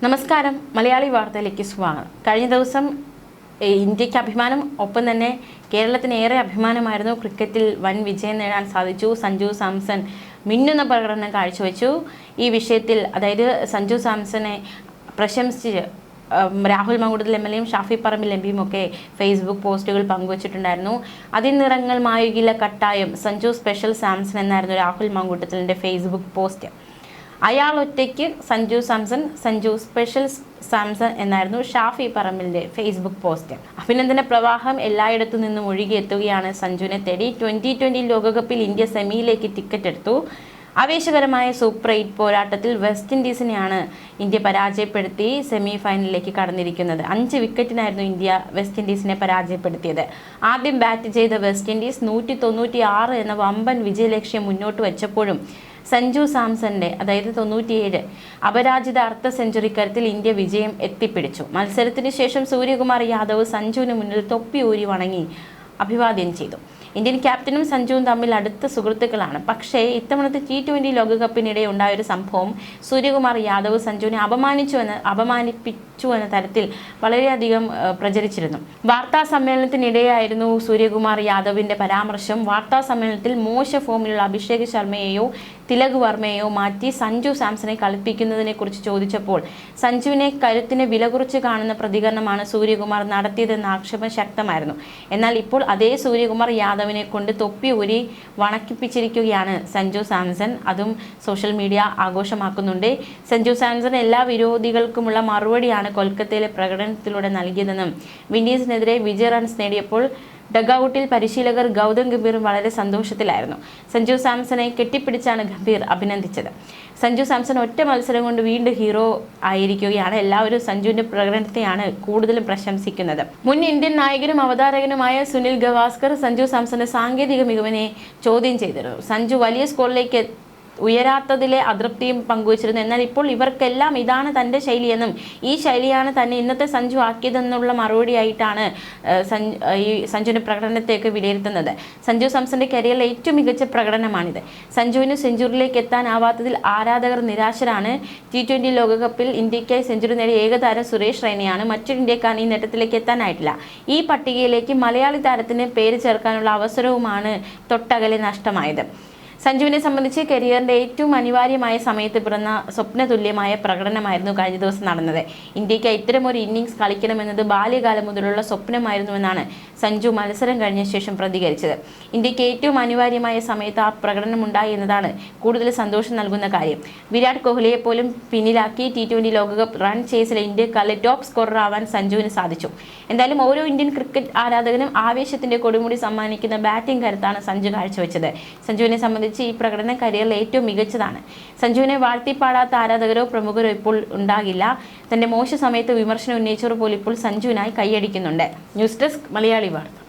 നമസ്കാരം മലയാളി വാർത്തയിലേക്ക് സ്വാഗതം. കഴിഞ്ഞ ദിവസം ഇന്ത്യക്ക് അഭിമാനം ഒപ്പം തന്നെ കേരളത്തിന് ഏറെ അഭിമാനമായിരുന്നു. ക്രിക്കറ്റിൽ വൻ വിജയം നേടാൻ സാധിച്ചു. സഞ്ജു സാംസൺ മിന്നുന്ന പ്രകടനം കാഴ്ചവെച്ചു. ഈ വിഷയത്തിൽ അതായത് സഞ്ജു സാംസനെ പ്രശംസിച്ച് രാഹുൽ മങ്കൂട്ടത്തിൽ MLA യും ഷാഫി പറമ്പിൽ MP ഒക്കെ ഫേസ്ബുക്ക് പോസ്റ്റുകൾ പങ്കുവച്ചിട്ടുണ്ടായിരുന്നു. അതിനിറങ്ങൾ മായുകില്ല കട്ടായം സഞ്ജു സ്പെഷ്യൽ സാംസൺ എന്നായിരുന്നു രാഹുൽ മങ്കൂട്ടത്തിലിൻ്റെ ഫേസ്ബുക്ക് പോസ്റ്റ്. അയാൾ ഒറ്റയ്ക്ക് സഞ്ജു സാംസൺ, സഞ്ജു സ്പെഷ്യൽ സാംസൺ എന്നായിരുന്നു ഷാഫി പറമ്പിലിൻ്റെ ഫേസ്ബുക്ക് പോസ്റ്റ്. അഭിനന്ദന പ്രവാഹം എല്ലായിടത്തു നിന്നും ഒഴുകിയെത്തുകയാണ് സഞ്ജുവിനെ തേടി. 2020 ലോകകപ്പിൽ ഇന്ത്യ സെമിയിലേക്ക് ടിക്കറ്റ് എടുത്തു. ആവേശകരമായ സൂപ്പർ 8 പോരാട്ടത്തിൽ വെസ്റ്റ് ഇൻഡീസിനെയാണ് ഇന്ത്യ പരാജയപ്പെടുത്തി സെമി ഫൈനലിലേക്ക് കടന്നിരിക്കുന്നത്. 5 വിക്കറ്റിനായിരുന്നു ഇന്ത്യ വെസ്റ്റ് ഇൻഡീസിനെ പരാജയപ്പെടുത്തിയത്. ആദ്യം ബാറ്റ് ചെയ്ത വെസ്റ്റ് ഇൻഡീസ് 196 എന്ന വമ്പൻ വിജയലക്ഷ്യം മുന്നോട്ട് വെച്ചപ്പോഴും സഞ്ജു സാംസന്റെ അതായത് 97 അപരാജിത അർദ്ധ സെഞ്ചുറിക്കരത്തിൽ ഇന്ത്യ വിജയം എത്തിപ്പിടിച്ചു. മത്സരത്തിന് ശേഷം സൂര്യകുമാർ യാദവ് സഞ്ജുവിന് മുന്നിൽ തൊപ്പി ഊരി വണങ്ങി അഭിവാദ്യം ചെയ്തു. ഇന്ത്യൻ ക്യാപ്റ്റനും സഞ്ജുവും തമ്മിൽ അടുത്ത സുഹൃത്തുക്കളാണ്. പക്ഷേ ഇത്തവണത്തെ T20 ലോകകപ്പിനിടെ ഉണ്ടായൊരു സംഭവം സൂര്യകുമാർ യാദവ് സഞ്ജുവിനെ അപമാനിപ്പിച്ചു എന്ന തരത്തിൽ വളരെയധികം പ്രചരിച്ചിരുന്നു. വാർത്താ സമ്മേളനത്തിനിടെയായിരുന്നു സൂര്യകുമാർ യാദവിൻ്റെ പരാമർശം. വാർത്താ സമ്മേളനത്തിൽ മോശ ഫോമിലുള്ള അഭിഷേക് ശർമ്മയെയോ തിലക് വർമ്മയെയോ മാറ്റി സഞ്ജു സാംസനെ കളിപ്പിക്കുന്നതിനെ കുറിച്ച് ചോദിച്ചപ്പോൾ സഞ്ജുവിനെ കരുത്തിന് വില കുറച്ച് കാണുന്ന പ്രതികരണമാണ് സൂര്യകുമാർ നടത്തിയതെന്ന ആക്ഷേപം ശക്തമായിരുന്നു. എന്നാൽ ഇപ്പോൾ അതേ സൂര്യകുമാർ യാദവിനെ കൊണ്ട് തൊപ്പി ഊരി വണക്കിപ്പിച്ചിരിക്കുകയാണ് സഞ്ജു സാംസൺ. അതും സോഷ്യൽ മീഡിയ ആഘോഷമാക്കുന്നുണ്ട്. സഞ്ജു സാംസൺ എല്ലാ വിരോധികൾക്കുമുള്ള മറുപടിയാണ് കൊൽക്കത്തയിലെ പ്രകടനത്തിലൂടെ നൽകിയതെന്നും വിൻഡീസിനെതിരെ വിജയ റൺസ് നേടിയപ്പോൾ ഡഗ്ഔട്ടിൽ പരിശീലകർ ഗൗതം ഗംഭീറും വളരെ സന്തോഷത്തിലായിരുന്നു. സഞ്ജു സാംസനെ കെട്ടിപ്പിടിച്ചാണ് ഗംഭീർ അഭിനന്ദിച്ചത്. സഞ്ജു സാംസൺ ഒറ്റ മത്സരം കൊണ്ട് വീണ്ടും ഹീറോ ആയിരിക്കുകയാണ്. എല്ലാവരും സഞ്ജുവിൻ്റെ പ്രകടനത്തെയാണ് കൂടുതലും പ്രശംസിക്കുന്നത്. മുൻ ഇന്ത്യൻ നായകനും അവതാരകനുമായ സുനിൽ ഗവാസ്കർ സഞ്ജു സാംസന്റെ സാങ്കേതിക മികവിനെ ചോദ്യം ചെയ്തിരുന്നു. സഞ്ജു വലിയ സ്കോറിലേക്ക് ഉയരാത്തതിലെ അതൃപ്തിയും പങ്കുവച്ചിരുന്നു. എന്നാൽ ഇപ്പോൾ ഇവർക്കെല്ലാം ഇതാണ് തൻ്റെ ശൈലിയെന്നും ഈ ശൈലിയാണ് തന്നെ ഇന്നത്തെ സഞ്ജു ആക്കിയതെന്നുള്ള മറുപടിയായിട്ടാണ് ഈ സഞ്ജുവിൻ്റെ പ്രകടനത്തെയൊക്കെ വിലയിരുത്തുന്നത്. സഞ്ജു സാംസന്റെ കരിയറിലെ ഏറ്റവും മികച്ച പ്രകടനമാണിത്. സഞ്ജുവിന് സെഞ്ചുറിയിലേക്ക് എത്താനാവാത്തതിൽ ആരാധകർ നിരാശരാണ്. T20 ലോകകപ്പിൽ ഇന്ത്യക്കായി സെഞ്ചുറി നേടിയ ഏകതാരം സുരേഷ് റെയ്നയാണ്. മറ്റൊരു ഇന്ത്യക്കാരൻ ഈ നേട്ടത്തിലേക്ക് എത്താനായിട്ടില്ല. ഈ പട്ടികയിലേക്ക് മലയാളി താരത്തിന് പേര് ചേർക്കാനുള്ള അവസരവുമാണ് തൊട്ടകലെ നഷ്ടമായത്. സഞ്ജുവിനെ സംബന്ധിച്ച് കരിയറിൻ്റെ ഏറ്റവും അനിവാര്യമായ സമയത്ത് പിറന്ന സ്വപ്നതുല്യമായ പ്രകടനമായിരുന്നു കഴിഞ്ഞ ദിവസം നടന്നത്. ഇന്ത്യക്ക് ഇത്തരമൊരു ഇന്നിങ്സ് കളിക്കണമെന്നത് ബാല്യകാലം മുതലുള്ള സ്വപ്നമായിരുന്നുവെന്നാണ് സഞ്ജു മത്സരം കഴിഞ്ഞ ശേഷം പ്രതികരിച്ചത്. ഇന്ത്യക്ക് ഏറ്റവും അനിവാര്യമായ സമയത്ത് ആ പ്രകടനം ഉണ്ടായി എന്നതാണ് കൂടുതൽ സന്തോഷം നൽകുന്ന കാര്യം. വിരാട് കോഹ്ലിയെ പോലും പിന്നിലാക്കി T20 ലോകകപ്പ് റൺ ചേസിലെ ഇന്ത്യക്കാരിലെ ടോപ്പ് സ്കോറർ ആവാൻ സഞ്ജുവിന് സാധിച്ചു. എന്തായാലും ഓരോ ഇന്ത്യൻ ക്രിക്കറ്റ് ആരാധകനും ആവേശത്തിൻ്റെ കൊടുമുടി സമ്മാനിക്കുന്ന ബാറ്റിംഗ് കരുത്താണ് സഞ്ജു കാഴ്ചവെച്ചത്. സഞ്ജുവിനെ സംബന്ധിച്ച് ഈ പ്രകടനം കരിയറിൽ ഏറ്റവും മികച്ചതാണ്. സഞ്ജുവിനെ വാഴ്ത്തിപ്പാടാത്ത ആരാധകരോ പ്രമുഖരോ ഇപ്പോൾ ഉണ്ടാകില്ല. തൻ്റെ മോശ സമയത്ത് വിമർശനം ഉന്നയിച്ചവർ പോലും ഇപ്പോൾ സഞ്ജുവിനായി കൈയടിക്കുന്നുണ്ട്. ന്യൂസ് ഡെസ്ക് മലയാളി വാർത്ത.